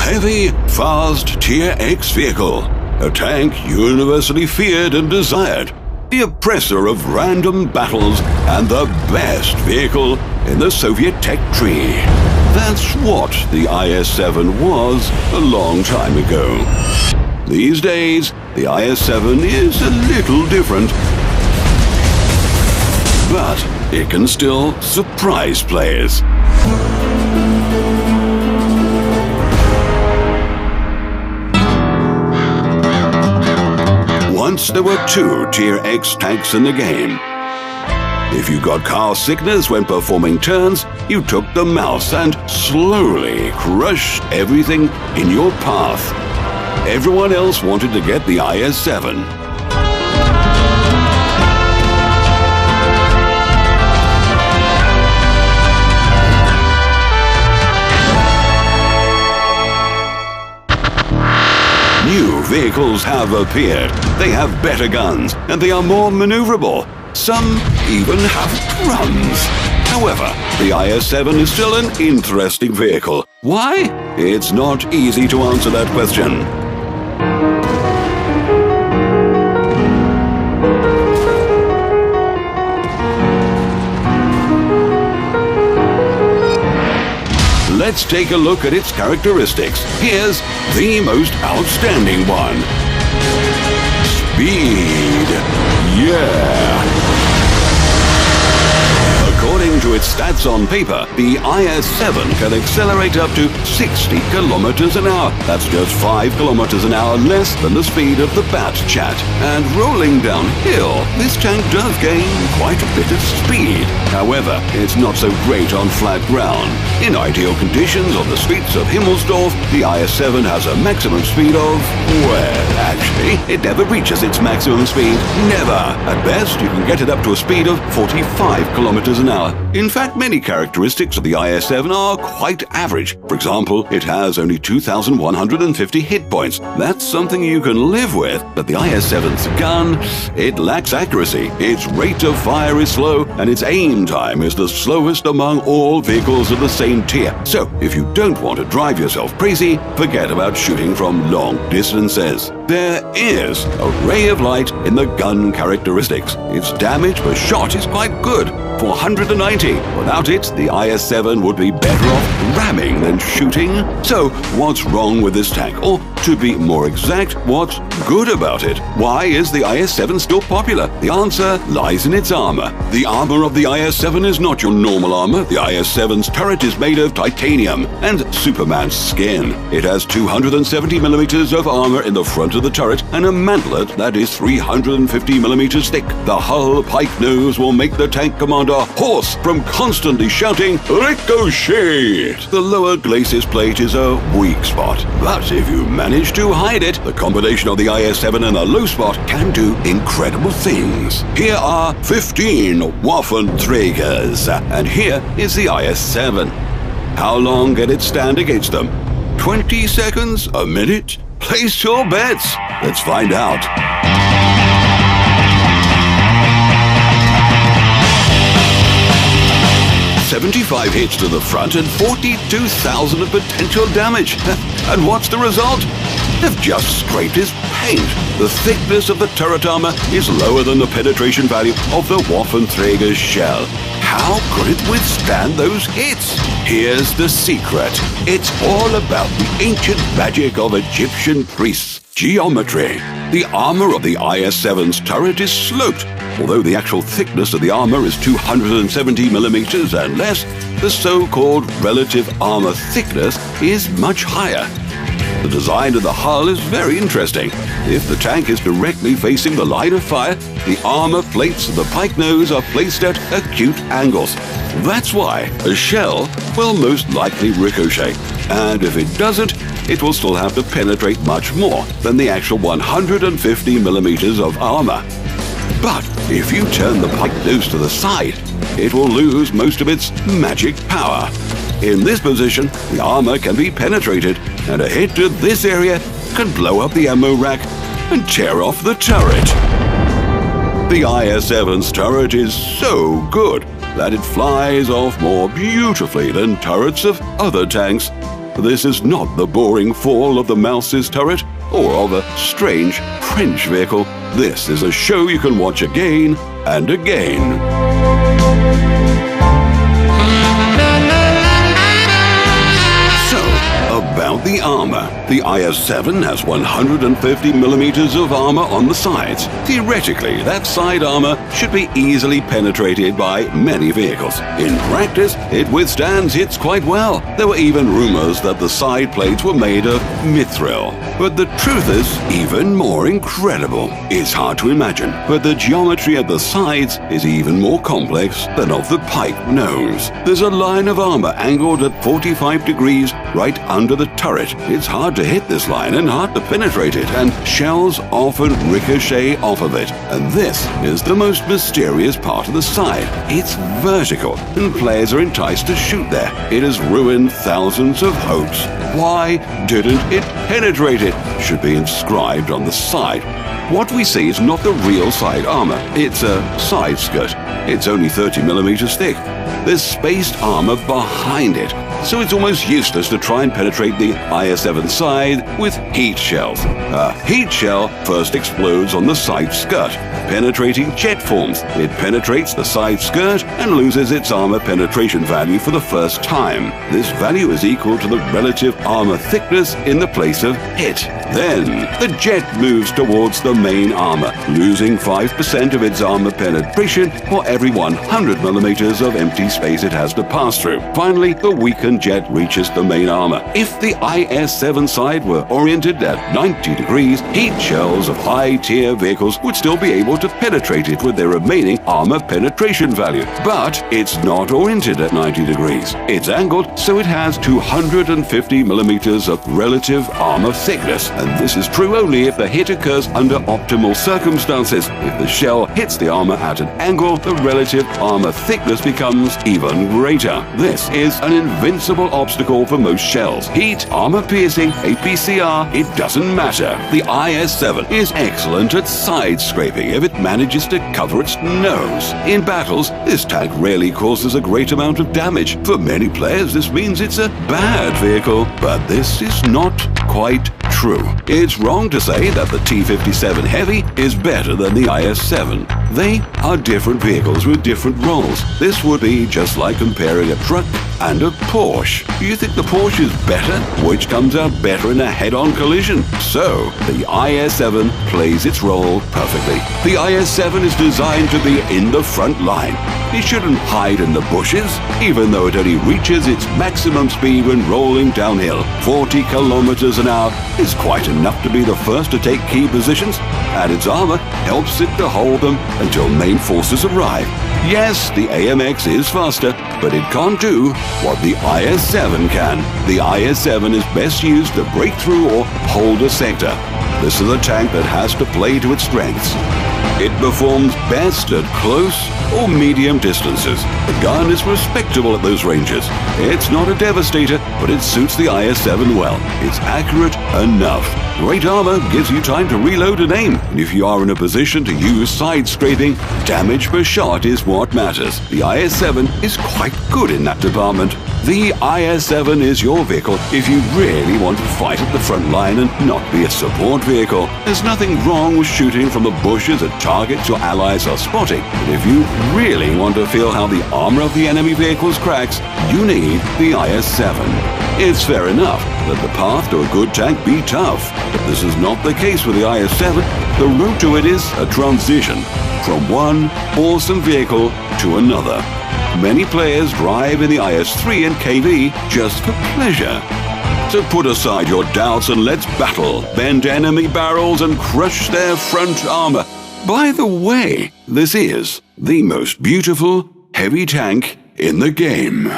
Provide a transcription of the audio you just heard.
heavy, fast Tier X vehicle, a tank universally feared and desired, the oppressor of random battles, and the best vehicle in the Soviet tech tree. That's what the IS-7 was a long time ago. These days, the IS-7 is a little different, but it can still surprise players. Once there were 2 Tier X tanks in the game. If you got car sickness when performing turns, you took the mouse and slowly crushed everything in your path. Everyone else wanted to get the IS-7. New vehicles have appeared. They have better guns, and they are more maneuverable. Some even have drums. However, the IS-7 is still an interesting vehicle. Why? It's not easy to answer that question. Let's take a look at its characteristics. Here's the most outstanding one. Speed. Yeah. According to its stats on paper, the IS-7 can accelerate up to 60 kilometers an hour. That's just 5 kilometers an hour less than the speed of the Bat-Chat. And rolling downhill, this tank does gain quite a bit of speed. However, it's not so great on flat ground. In ideal conditions on the streets of Himmelsdorf, the IS-7 has a maximum speed of, well, actually, it never reaches its maximum speed. Never. At best, you can get it up to a speed of 45 kilometers an hour. In fact, many characteristics of the IS-7 are quite average. For example, it has only 2,150 hit points. That's something you can live with. But the IS-7's gun, it lacks accuracy. Its rate of fire is slow, and its aim time is the slowest among all vehicles of the same tier. So, if you don't want to drive yourself crazy, forget about shooting from long distances. There is a ray of light in the gun characteristics. Its damage per shot is quite good, 490. Without it, the IS-7 would be better off ramming than shooting. So, what's wrong with this tank? Or, to be more exact, what's good about it? Why is the IS-7 still popular? The answer lies in its armor. The armor of the IS-7 is not your normal armor. The IS-7's turret is made of titanium and Superman's skin. It has 270 millimeters of armor in the front of the turret and a mantlet that is 350 millimeters thick. The hull pike nose will make the tank commander hoarse from constantly shouting, "Ricochet!" The lower glacis plate is a weak spot, but if you manage to hide it, the combination of the IS-7 and a low spot can do incredible things. Here are 15 Waffenträgers, and here is the IS-7. How long can it stand against them? 20 seconds? A minute? Place your bets. Let's find out. "75 hits to the front and 42,000 of potential damage. And what's the result? They've just scraped his paint. The thickness of the turret armor is lower than the penetration value of the Waffenträger's shell. How could it withstand those hits? Here's the secret. It's all about the ancient magic of Egyptian priests. Geometry. The armor of the IS-7's turret is sloped. Although the actual thickness of the armor is 270 millimeters and less, the so-called relative armor thickness is much higher. The design of the hull is very interesting. If the tank is directly facing the line of fire, the armor plates of the pike nose are placed at acute angles. That's why a shell will most likely ricochet. And if it doesn't, it will still have to penetrate much more than the actual 150 millimeters of armor. But if you turn the pike nose to the side, it will lose most of its magic power. In this position, the armor can be penetrated, and a hit to this area can blow up the ammo rack and tear off the turret. The IS-7's turret is so good that it flies off more beautifully than turrets of other tanks. This is not the boring fall of the Mouse's turret or of a strange French vehicle. This is a show you can watch again and again. About the armor. The IS-7 has 150 millimeters of armor on the sides. Theoretically, that side armor should be easily penetrated by many vehicles. In practice, it withstands hits quite well. There were even rumors that the side plates were made of mithril. But the truth is even more incredible. It's hard to imagine, but the geometry of the sides is even more complex than of the pike nose. There's a line of armor angled at 45 degrees right under the turret. It's hard to hit this line and hard to penetrate it, and shells often ricochet off of it. And this is the most mysterious part of the side. It's vertical, and players are enticed to shoot there. It has ruined thousands of hopes. Why didn't it penetrate it? Should be inscribed on the side. What we see is not the real side armor. It's a side skirt. It's only 30 millimeters thick. There's spaced armor behind it, so it's almost useless to try and penetrate the IS-7 side with heat shells. A heat shell first explodes on the side skirt, penetrating jet forms. It penetrates the side skirt and loses its armor penetration value for the first time. This value is equal to the relative armor thickness in the place of hit. Then, the jet moves towards the main armor, losing 5% of its armor penetration for every 100 millimeters of empty space it has to pass through. Finally, the weakened jet reaches the main armor. If the IS-7 side were oriented at 90 degrees, heat shells of high-tier vehicles would still be able to penetrate it with their remaining armor penetration value. But it's not oriented at 90 degrees. It's angled, so it has 250 millimeters of relative armor thickness. And this is true only if the hit occurs under optimal circumstances. If the shell hits the armor at an angle, the relative armor thickness becomes even greater. This is an invincible obstacle for most shells. Heat, armor piercing, APCR, it doesn't matter. The IS-7 is excellent at side scraping if it manages to cover its nose. In battles, this tank rarely causes a great amount of damage. For many players, this means it's a bad vehicle, but this is not quite true. It's wrong to say that the T-57 Heavy is better than the IS-7. They are different vehicles with different roles. This would be just like comparing a truck and a Porsche. Do you think the Porsche is better? Which comes out better in a head-on collision? So, the IS-7 plays its role perfectly. The IS-7 is designed to be in the front line. It shouldn't hide in the bushes, even though it only reaches its maximum speed when rolling downhill. 40 kilometers an hour is quite enough to be the first to take key positions, and its armor helps it to hold them until main forces arrive. Yes, the AMX is faster, but it can't do what the IS-7 can. The IS-7 is best used to break through or hold a sector. This is a tank that has to play to its strengths. It performs best at close or medium distances. The gun is respectable at those ranges. It's not a devastator, but it suits the IS-7 well. It's accurate enough. Great armor gives you time to reload and aim, and if you are in a position to use side scraping, damage per shot is what matters. The IS-7 is quite good in that department. The IS-7 is your vehicle if you really want to fight at the front line and not be a support vehicle. There's nothing wrong with shooting from the bushes at targets your allies are spotting, but if you really want to feel how the armor of the enemy vehicles cracks, you need the IS-7. It's fair enough that the path to a good tank be tough, but this is not the case with the IS-7. The route to it is a transition from one awesome vehicle to another. Many players drive in the IS-3 and KV just for pleasure. So put aside your doubts and let's battle, bend enemy barrels and crush their front armor. By the way, this is the most beautiful heavy tank in the game.